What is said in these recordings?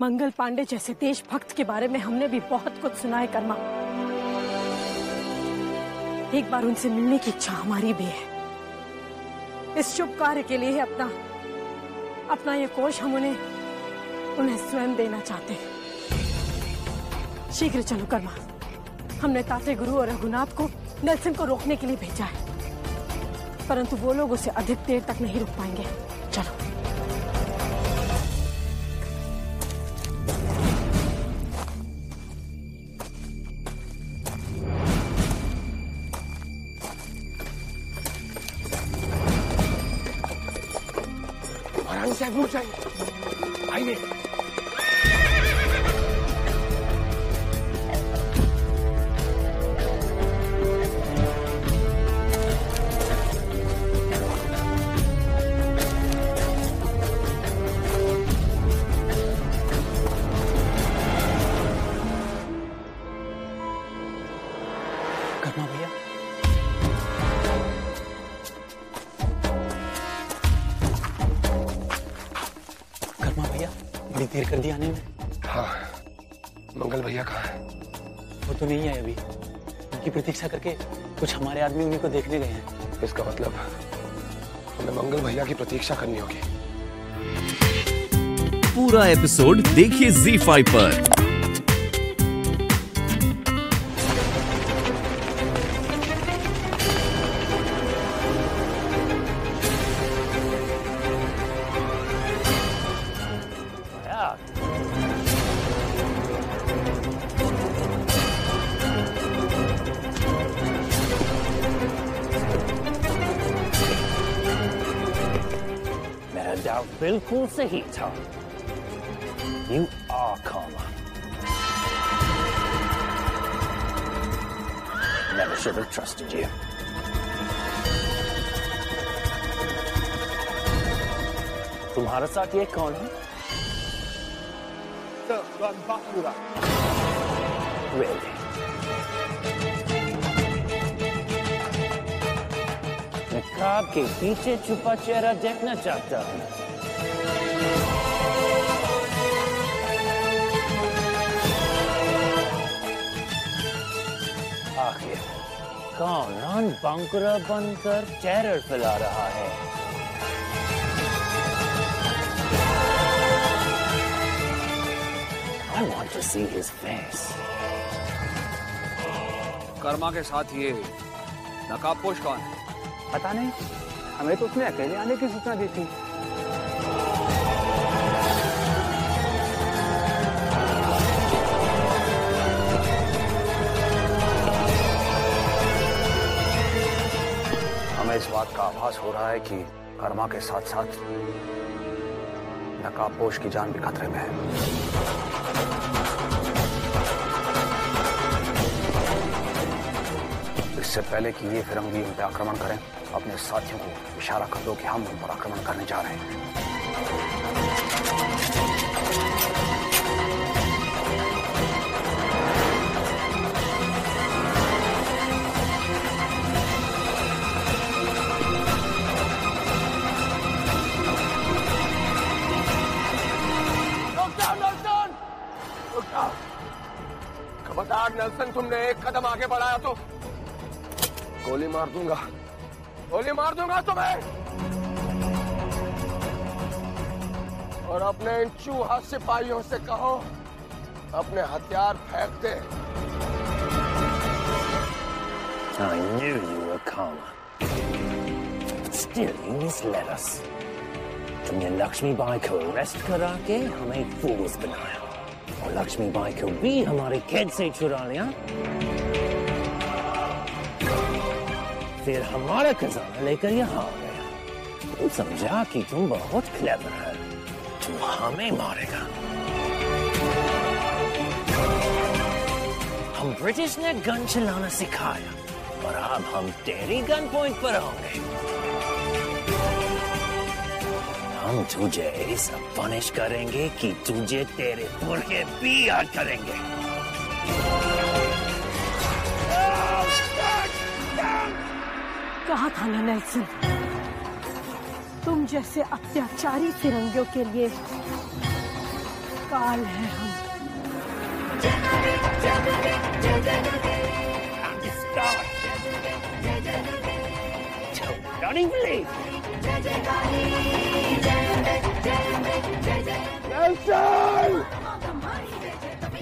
मंगल पांडे जैसे देशभक्त के बारे में हमने भी बहुत कुछ सुना है कर्मा। एक बार उनसे मिलने की इच्छा हमारी भी है। इस शुभ कार्य के लिए अपना ये कोष हम उन्हें स्वयं देना चाहते हैं। शीघ्र चलो कर्मा। हमने ताते गुरु और रघुनाथ को नेल्सन को रोकने के लिए भेजा है, परंतु वो लोग उसे अधिक देर तक नहीं रोक पाएंगे। चलो। आइए। कर्मा भैया, कर्मा भैया, बड़ी देर कर दी आने में। हाँ, मंगल भैया कहाँ है? वो तो नहीं आए अभी। उनकी प्रतीक्षा करके कुछ हमारे आदमी उन्हीं को देखने गए हैं। इसका मतलब हमें मंगल भैया की प्रतीक्षा करनी होगी। पूरा एपिसोड देखिए ZEE5 पर। बिल्कुल सही था। You are Karma. Never should have trusted you. तुम्हारे साथ ये कौन है? Really? नकाब के पीछे छुपा चेहरा देखना चाहता हूँ। आखिर कौन बंकुरा बनकर टेरर फैला रहा है? I want to see his face. Karma के साथ ये नकाबपोश कौन है? पता नहीं, हमें तो उसने अकेले आने की सूचना दी थी। हमें इस बात का आभास हो रहा है कि कर्मा के साथ साथ नकाबपोश की जान भी खतरे में है। इससे पहले कि ये फिरंगी उन पर आक्रमण करें, अपने साथियों को इशारा कर दो कि हम उन पर आक्रमण करने जा रहे हैं। खबरदार नेल्सन, तुमने एक कदम आगे बढ़ाया तो गोली मार दूंगा, गोली मार दूंगा तुम्हें। और अपने इन चूहा सिपाहियों से कहो अपने हथियार फेंक दे। I knew you were Karma. But still, you misled us. तुमने लक्ष्मी बाई को अरेस्ट करा के हमें फूल्स बनाया, और लक्ष्मी बाई को भी हमारे कैद से चुरा लिया। फिर हमारा खजाना लेकर यहाँ आ गया। तुम समझा कि तुम बहुत क्लेवर है, तुम हमें मारेगा। हम ब्रिटिश ने गन चलाना सिखाया, और अब हम तेरी गन पॉइंट पर होंगे। हम तुझे ऐसा पनिश करेंगे कि तुझे तेरे पुरखे भी याद करेंगे। कहा था ना नेल्सन, तुम जैसे अत्याचारी फिरंगियों के लिए काल है हम।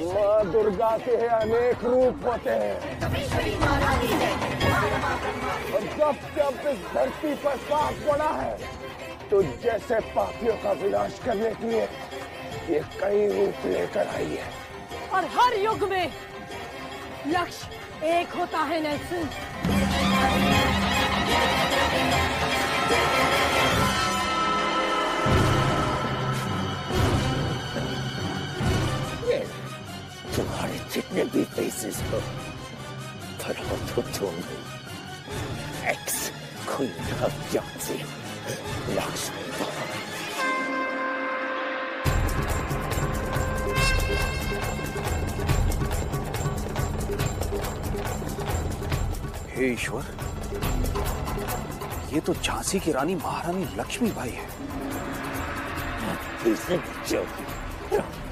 माँ दुर्गा के अनेक रूप होते हैं और जब जब इस धरती पर पाप पड़ा है तो जैसे पापियों का विनाश करने के लिए ये कई रूप लेकर आई है। और हर युग में लक्ष्य एक होता है नेल्सन। तुम्हारे जितने भी फेसेस हो, पर हो तो तुम ex queen of Jhansi Lakshmi. हे ईश्वर, ये तो झांसी की रानी महारानी लक्ष्मीबाई है।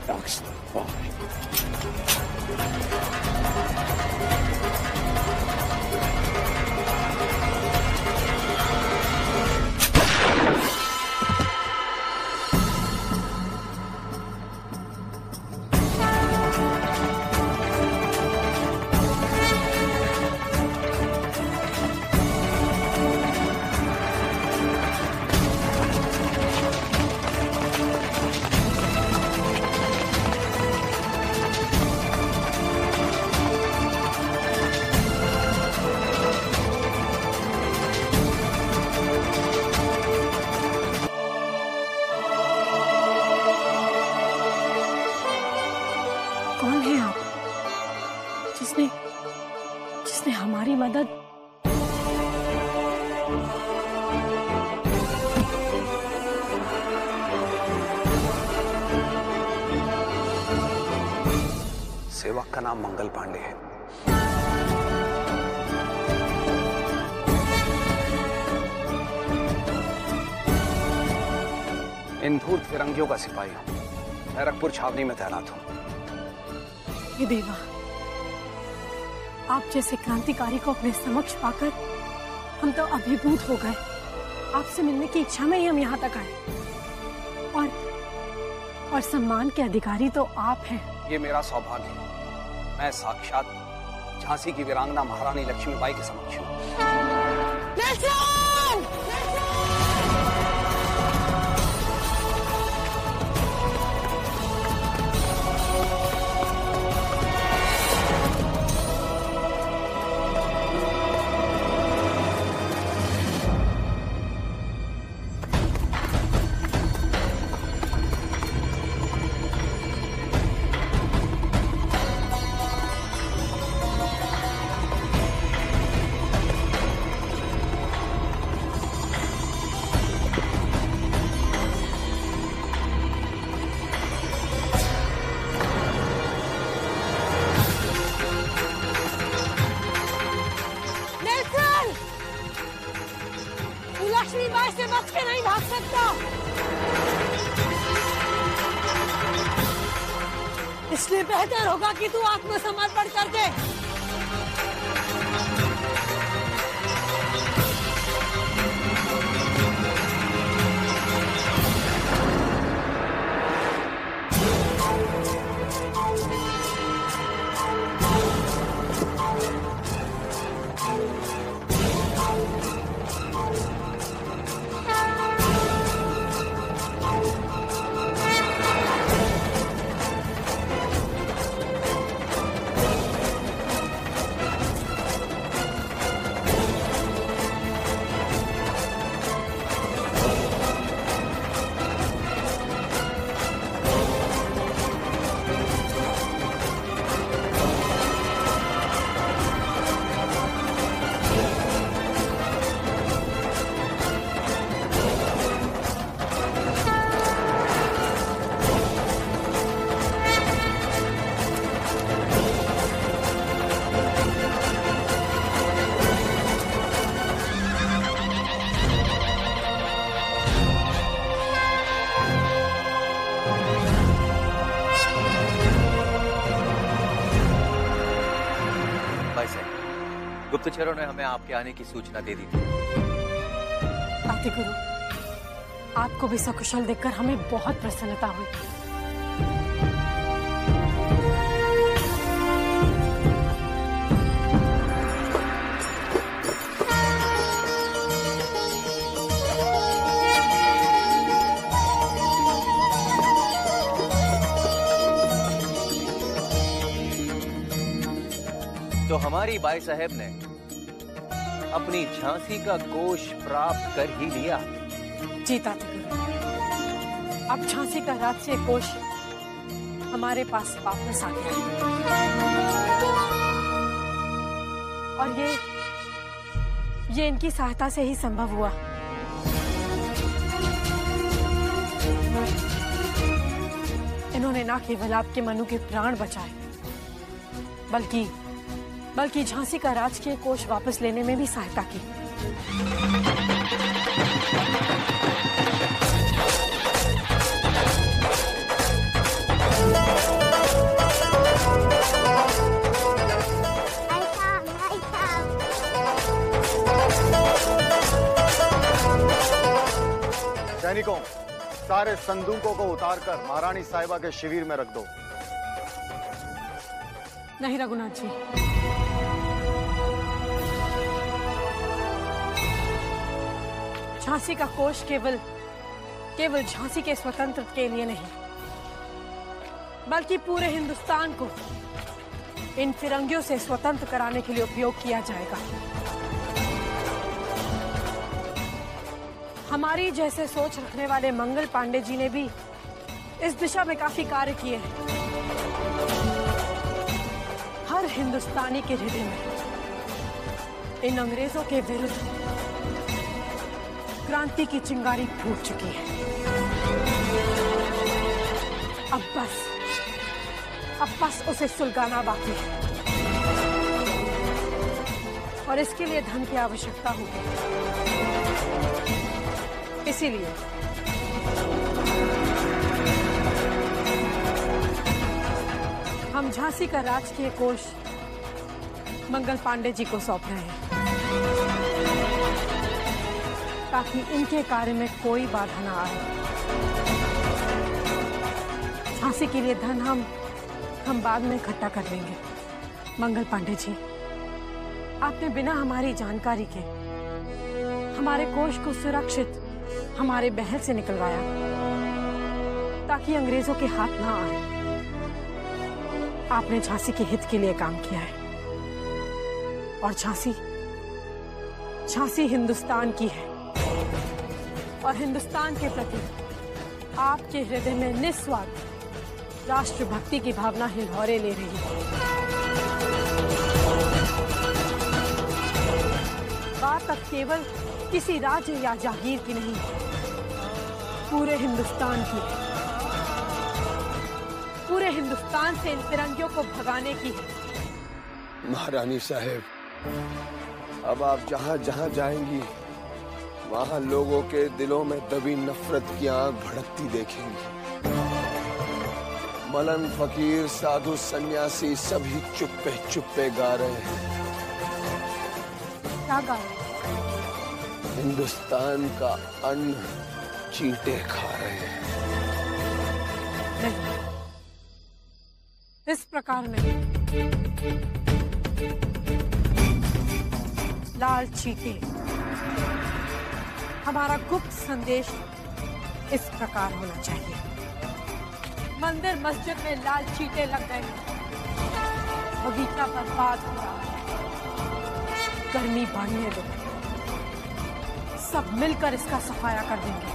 लक्ष्मीबाई कौन है आप जिसने हमारी मदद? सेवक का नाम मंगल पांडे है। इन धूर्त फिरंगियों का सिपाही हूं। बैरकपुर छावनी में तैनात हूं। ये देवा, आप जैसे क्रांतिकारी को अपने समक्ष पाकर हम तो अभिभूत हो गए। आपसे मिलने की इच्छा में ही हम यहाँ तक आए और सम्मान के अधिकारी तो आप हैं। ये मेरा सौभाग्य है। मैं साक्षात झांसी की वीरांगना महारानी लक्ष्मीबाई के समक्ष हूँ। लक्ष्मीबाई से बच के नहीं भाग सकता, इसलिए बेहतर होगा कि तू आत्मसमर्पण कर दे। गुप्तचरों ने हमें आपके आने की सूचना दे दी थी। आदि गुरु, आपको भी सकुशल देखकर हमें बहुत प्रसन्नता हुई। तो हमारी बाई साहब ने अपनी झांसी का कोष प्राप्त कर ही लिया। जी ताते गुरु, अब झांसी का राज्य कोष हमारे पास वापस आ गया है। और ये इनकी सहायता से ही संभव हुआ। इन्होंने न केवल आपके मनु के प्राण बचाए, बल्कि झांसी का राजकीय कोष वापस लेने में भी सहायता की। सैनिकों, सारे संदूकों को उतारकर महारानी साहिबा के शिविर में रख दो। नहीं रघुनाथ जी, झांसी का कोष केवल झांसी के स्वतंत्र के लिए नहीं, बल्कि पूरे हिंदुस्तान को इन फिरंगियों से स्वतंत्र कराने के लिए उपयोग किया जाएगा। हमारी जैसे सोच रखने वाले मंगल पांडे जी ने भी इस दिशा में काफी कार्य किए हैं। हर हिंदुस्तानी के हृदय में इन अंग्रेजों के विरुद्ध क्रांति की चिंगारी फूट चुकी है। अब बस उसे सुलगाना बाकी है, और इसके लिए धन की आवश्यकता होगी। इसीलिए हम झांसी का राजकीय कोष मंगल पांडे जी को सौंप रहे हैं, ताकि इनके कार्य में कोई बाधा ना आए। झांसी के लिए धन हम बाद में इकट्ठा कर लेंगे। मंगल पांडे जी, आपने बिना हमारी जानकारी के हमारे कोष को सुरक्षित हमारे महल से निकलवाया, ताकि अंग्रेजों के हाथ ना आए। आपने झांसी के हित के लिए काम किया है, और झांसी हिंदुस्तान की है, और हिंदुस्तान के प्रति आपके हृदय में निस्वार्थ राष्ट्रभक्ति की भावना हिलोरे ले रही है। बात अब केवल किसी राज्य या जागीर की नहीं, पूरे हिंदुस्तान की है। पूरे हिंदुस्तान से इन फिरंगियों को भगाने की है। महारानी साहब, अब आप जहां जहां जाएंगी, वहां लोगों के दिलों में दबी नफरत की आग भड़कती देखेंगी। मलन फकीर, साधु, सन्यासी सभी चुप्पे चुप्पे गा रहे हैं। क्या गा रहे हैं? हिंदुस्तान का अन्न चींटे खा रहे हैं। नहीं, इस प्रकार नहीं। लाल चीटे, हमारा गुप्त संदेश इस प्रकार होना चाहिए। मंदिर मस्जिद में लाल चीटे लग गए, बगीचा बर्बाद हो रहा है। गर्मी बढ़ने दो, सब मिलकर इसका सफाया कर देंगे।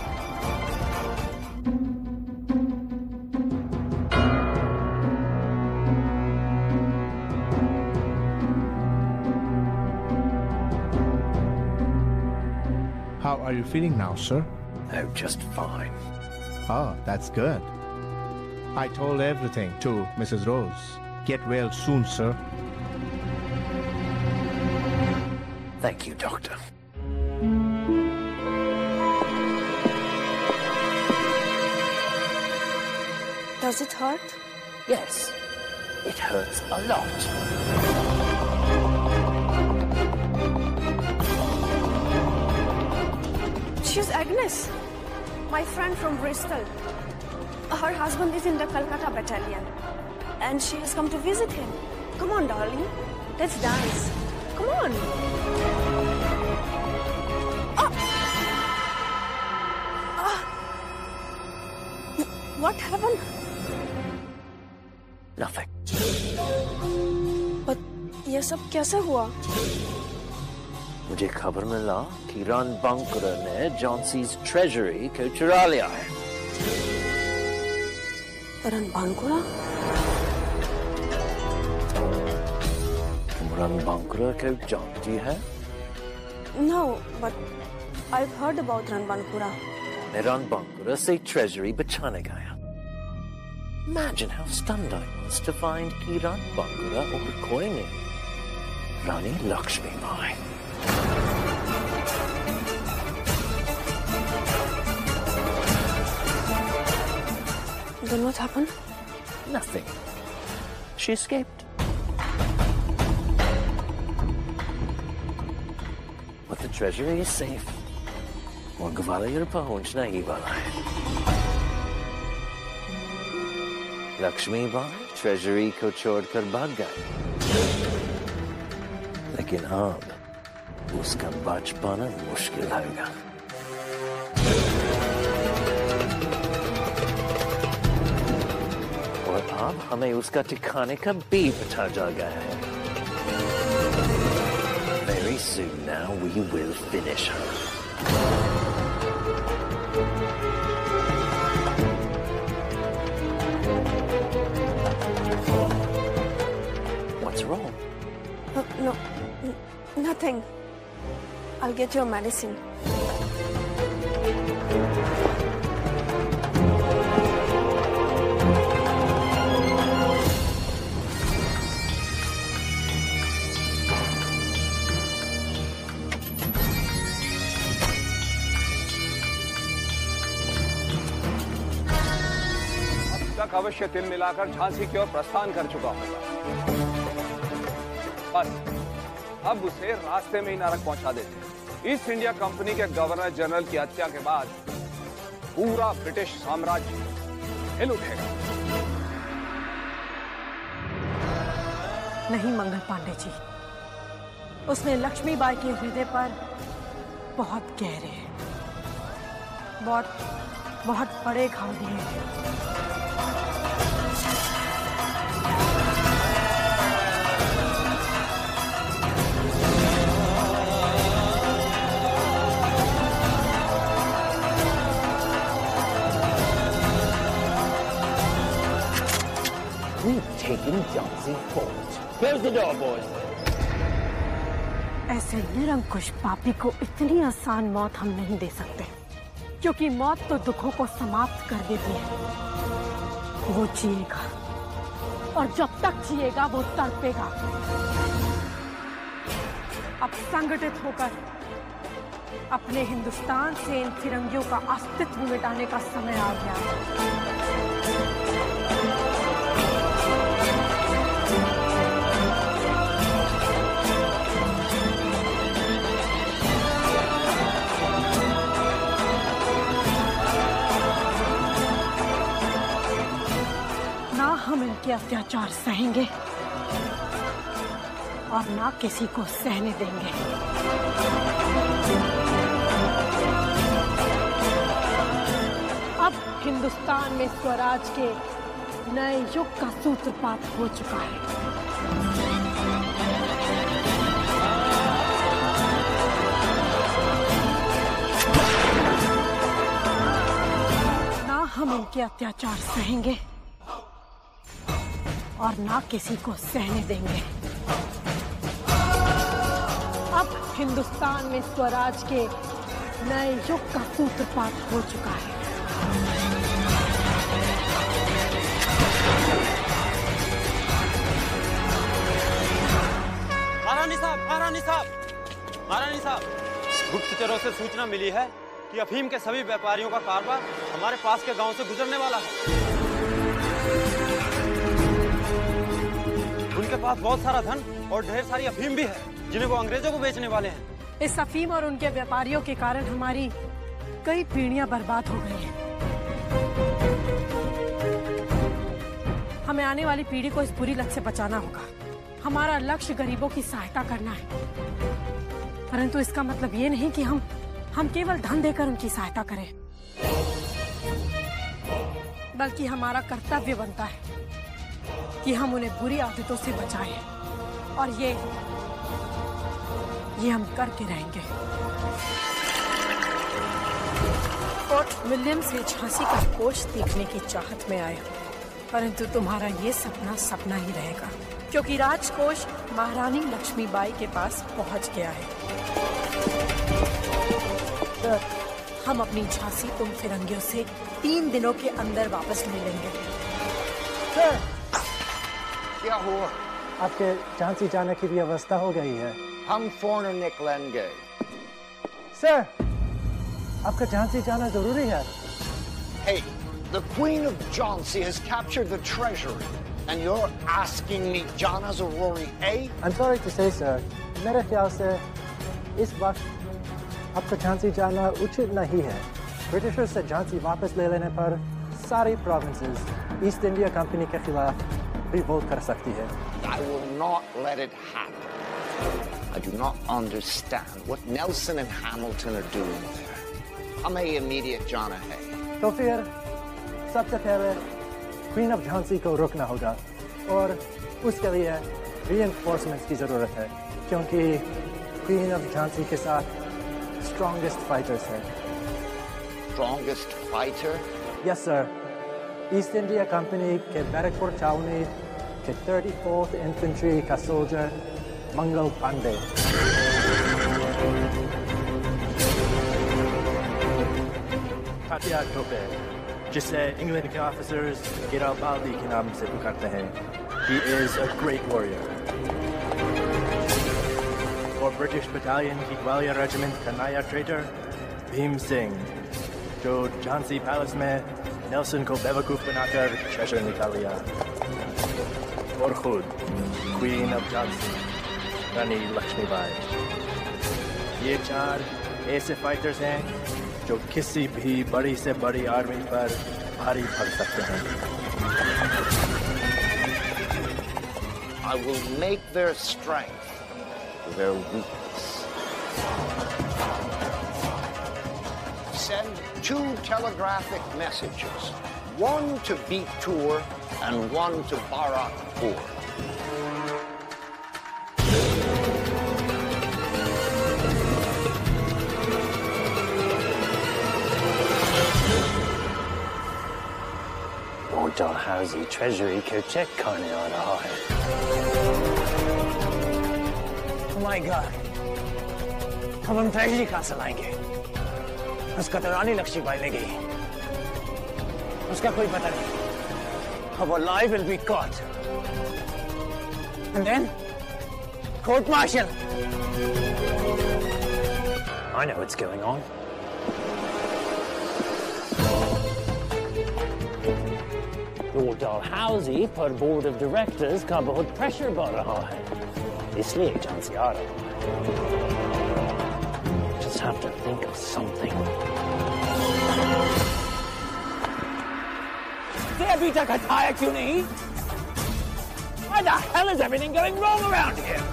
How are you feeling now, sir? Oh, just fine. Oh, that's good. I told everything to Mrs. Rose. Get well soon, sir. Thank you, Doctor. Does it hurt? Yes, it hurts a lot. She's Agnes, my friend from Bristol. Her husband is in the Calcutta battalion, and she has come to visit him. Come on, darling. Let's dance. Come on. What happened? Nothing. But ये सब कैसे हुआ? मुझे खबर मिला कि रणबंकुरा ने Johnsy's treasury को चुरा लिया है। रणबंकुरा? तुम रणबंकुरा को जानती है? No, but I've heard about Ranbankura. मैं रणबंकुरा से ट्रेजरी बचाने गया। Imagine how stunned I was to find कि रणबंकुरा और कोई नहीं, Rani Lakshmi Bai. Then what happened? Nothing. She escaped. But the treasury is safe. और ग्वालियर पहुंचना ही वाला है। लक्ष्मी बाई ट्रेजरी को छोड़कर भाग गए, लेकिन अब उसका बच पाना मुश्किल होगा। और अब हमें उसका ठिकाने का भी पता चल गया है। Very soon now we will finish her. What's wrong? No, nothing. I'll get your medicine. तक अवश्य तिल मिलाकर झांसी की ओर प्रस्थान कर चुका होगा। बस अब उसे रास्ते में ही नरक पहुंचा देते। ईस्ट इंडिया कंपनी के गवर्नर जनरल की हत्या के बाद पूरा ब्रिटिश साम्राज्य हिल उठेगा। नहीं मंगल पांडे जी, उसने लक्ष्मीबाई के हृदय पर बहुत गहरे, बहुत बड़े घाव दिए हैं। We've taken Jhansi Fort. Close the door, boys. ऐसे निरंकुश पापी को इतनी आसान मौत हम नहीं दे सकते, क्योंकि मौत तो दुखों को समाप्त कर देती है। वो जिएगा और जब तक जिएगा वो तड़पेगा। अब संगठित होकर अपने हिंदुस्तान से इन फिरंगियों का अस्तित्व मिटाने का समय आ गया है। हम इनके अत्याचार सहेंगे और ना किसी को सहने देंगे। अब हिंदुस्तान में स्वराज के नए युग का सूत्रपात हो चुका है। ना हम इनके अत्याचार सहेंगे और ना किसी को सहने देंगे। अब हिंदुस्तान में स्वराज के नए युग का सूत्रपात हो चुका है। महारानी साहब, गुप्तचरों से सूचना मिली है कि अफीम के सभी व्यापारियों का कारोबार हमारे पास के गांव से गुजरने वाला है। उनके पास बहुत सारा धन और ढेर सारी अफीम भी है, जिन्हें वो अंग्रेजों को बेचने वाले हैं। इस अफीम और उनके व्यापारियों के कारण हमारी कई पीढ़ियां बर्बाद हो गई हैं। हमें आने वाली पीढ़ी को इस बुरी लत से बचाना होगा। हमारा लक्ष्य गरीबों की सहायता करना है, परंतु इसका मतलब ये नहीं कि हम केवल धन देकर उनकी सहायता करें, बल्कि हमारा कर्तव्य बनता है कि हम उन्हें बुरी आदतों से बचाएं, और ये हम करके रहेंगे। फोर्ट विलियम से झांसी का कोष देखने की चाहत में आया, परंतु तुम्हारा ये सपना सपना ही रहेगा, क्योंकि राजकोष महारानी लक्ष्मीबाई के पास पहुंच गया है। हम अपनी झांसी तुम फिरंगियों से 3 दिनों के अंदर वापस ले लेंगे। सर, क्या हुआ? आपके झांसी जाने की व्यवस्था हो गई है। हम फोन निकलेंगे। सर, आपका झांसी जाना जरूरी है। Hey, the Queen of Jhansi has captured the treasury, and you're asking me जाना जरूरी है? I'm sorry to say, sir, मेरे ख्याल से इस वक्त आपका झांसी जाना उचित नहीं है। ब्रिटिशर्स से झांसी वापस ले लेने पर सारी प्रोविंसेस ईस्ट इंडिया कंपनी के खिलाफ रिवोल्ट कर सकती है। I will not let it happen. I do not understand what Nelson and Hamilton are doing there. हमें immediate जाना है। तो फिर सबसे पहले क्वीन ऑफ झांसी को रोकना होगा, और उसके लिए reinforcements की जरूरत है, क्योंकि क्वीन ऑफ झांसी के साथ स्ट्रॉन्गेस्ट फाइटर्स है। Strongest fighter? Yes, sir. East India company के बैरकपुर छावनी के 34th इन्फेंट्री का सोल्जर मंगल पांडे। तात्या टोपे, जिसे इंग्लैंड के ऑफिसर्स गिराबाल्दी के नाम से पुकारते हैं। He is a great warrior. और ब्रिटिश बटालियन की ग्वालियर रेजिमेंट का नया ट्रेडर भीम सिंह, जो झांसी पैलेस में नेल्सन को बेवकूफ बनाकर ट्रेजर निकाल लिया। और खुद क्वीन ऑफ झांसी रानी लक्ष्मीबाई। ये 4 ऐसे फाइटर्स हैं जो किसी भी बड़ी से बड़ी आर्मी पर भारी पड़ सकते हैं। I will make their strength their weakness. Send 2 telegraphic messages, one to Bitur and one to Barakpur. Dalhousie treasury को चेक करने आ रहा है। Oh my God! अब हम ट्रेजरी कहाँ से लाएंगे? उसका तो रानी लक्ष्मीबाई ले गई, उसका कोई पता नहीं। Our life will be caught, and then court martial. I know what's going on. Lord Dalhousie पर बोर्ड ऑफ डायरेक्टर्स का बहुत प्रेशर बढ़ रहा है, इसलिए झांसी आ रहा है। Just have to think of something. ये अभी तक हटाया क्यों नहीं? Why the hell is everything going wrong around here?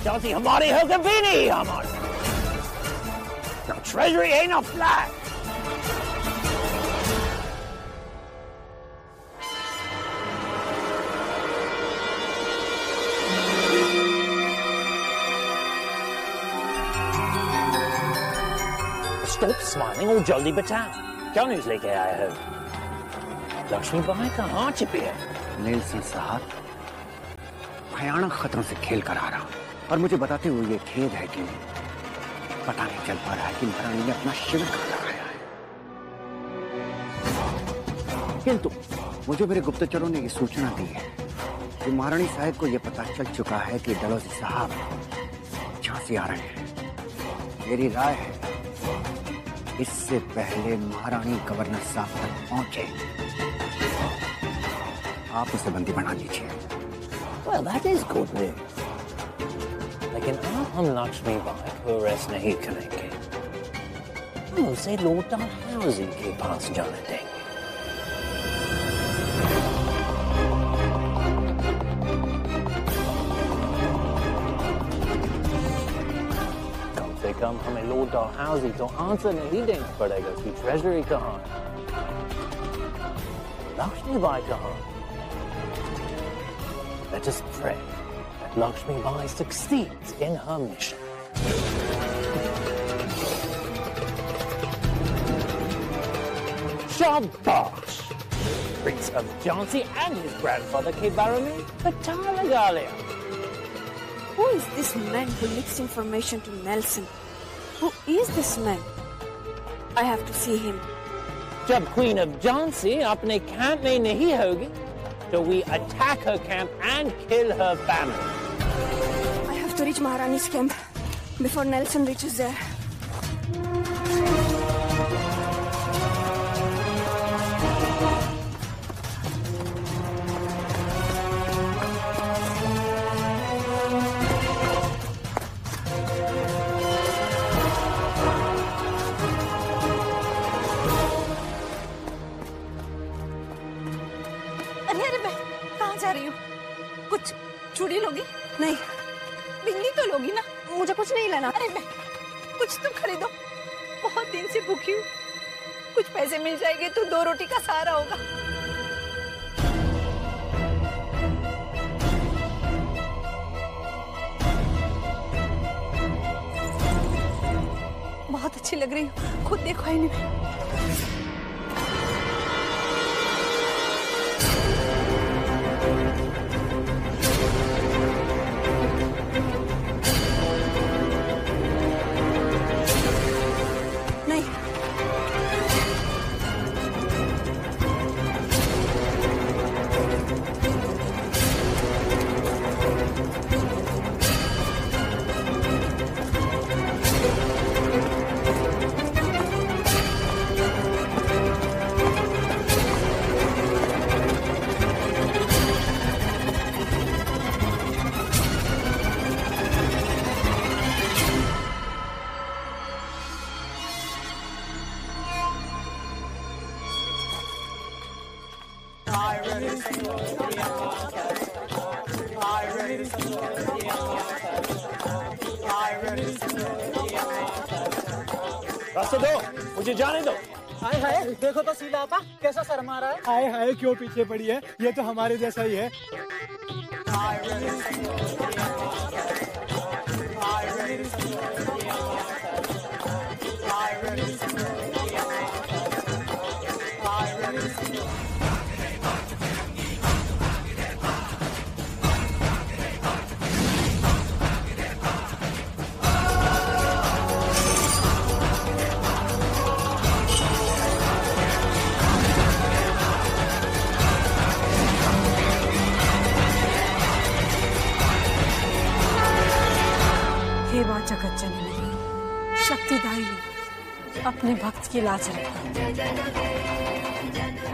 Jhansi हमारी है कभी नहीं हमारी। Now treasury ain't a flag. Stop smiling और जल्दी बताओ, क्या न्यूज़ लेके आए हो? लक्ष्मीबाई कहाँ छिपी है? नेल्सन साहब, भयानक खतरों से खेल कर आ रहा हूँ, और मुझे बताते हुए ये खेद है कि पता नहीं चल पा रहा है कि महारानी ने अपना शिविर कहाँ लगाया है। किंतु मुझे मेरे गुप्तचरों ने ये सूचना दी है कि महारानी साहब को यह पता चल चुका है कि डलहौजी साहब झांसी आ रहे हैं। मेरी राय है इससे पहले महारानी गवर्नर साहब तक पहुंचे आप उसे बंदी बना लीजिए। Well, that is good news. लेकिन आप हम लक्ष्मीबाई को अरेस्ट नहीं करेंगे। हम उसे लॉर्ड डलहौजी के पास जाने देंगे। कम से कम हमें लॉर्ड डलहौजी तो आंसर नहीं देना पड़ेगा कि ट्रेजरी कहाँ है, लक्ष्मीबाई कहाँ। Let us pray that Lakshmibai succeeds in her mission. Shabash! Prince of Jhansi and his grandfather के बारे में पता लगा लिया। Who is this man who leaks information to Nelson? Who is this man? I have to see him. जब Queen of Jhansi अपने camp में नहीं होगी, so we attack her camp and kill her family. I have to reach Maharani's camp before Nelson reaches there. चूड़ी लोगी? नहीं। बिंदी तो लोगी ना? मुझे कुछ नहीं लेना। अरे मैं कुछ तुम खरीदो, बहुत दिन से भूखी हूँ। कुछ पैसे मिल जाएंगे तो 2 रोटी का सहारा होगा। बहुत अच्छी लग रही हूँ, खुद देखो आईने में। रास्ते दो, मुझे जाने दो। हाय हाय, देखो तो सीला आपा कैसा शर्मा रहा है। हाय हाय, क्यों पीछे पड़ी है, ये तो हमारे जैसा ही है। हे मां जगत जननी, शक्तिदायिनी, अपने भक्त की लाज रखना,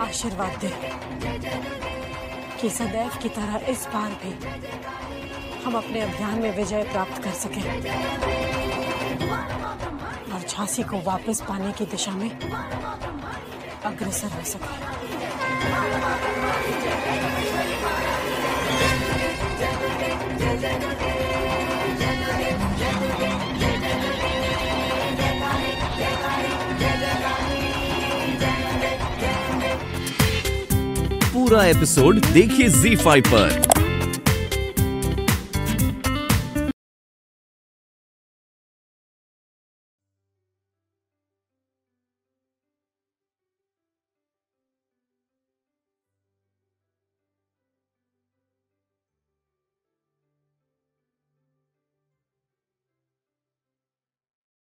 आशीर्वाद दे कि सदैव की तरह इस बार भी हम अपने अभियान में विजय प्राप्त कर सकें और झांसी को वापस पाने की दिशा में अग्रसर हो सकें। पूरा एपिसोड देखिए ZEE5 पर।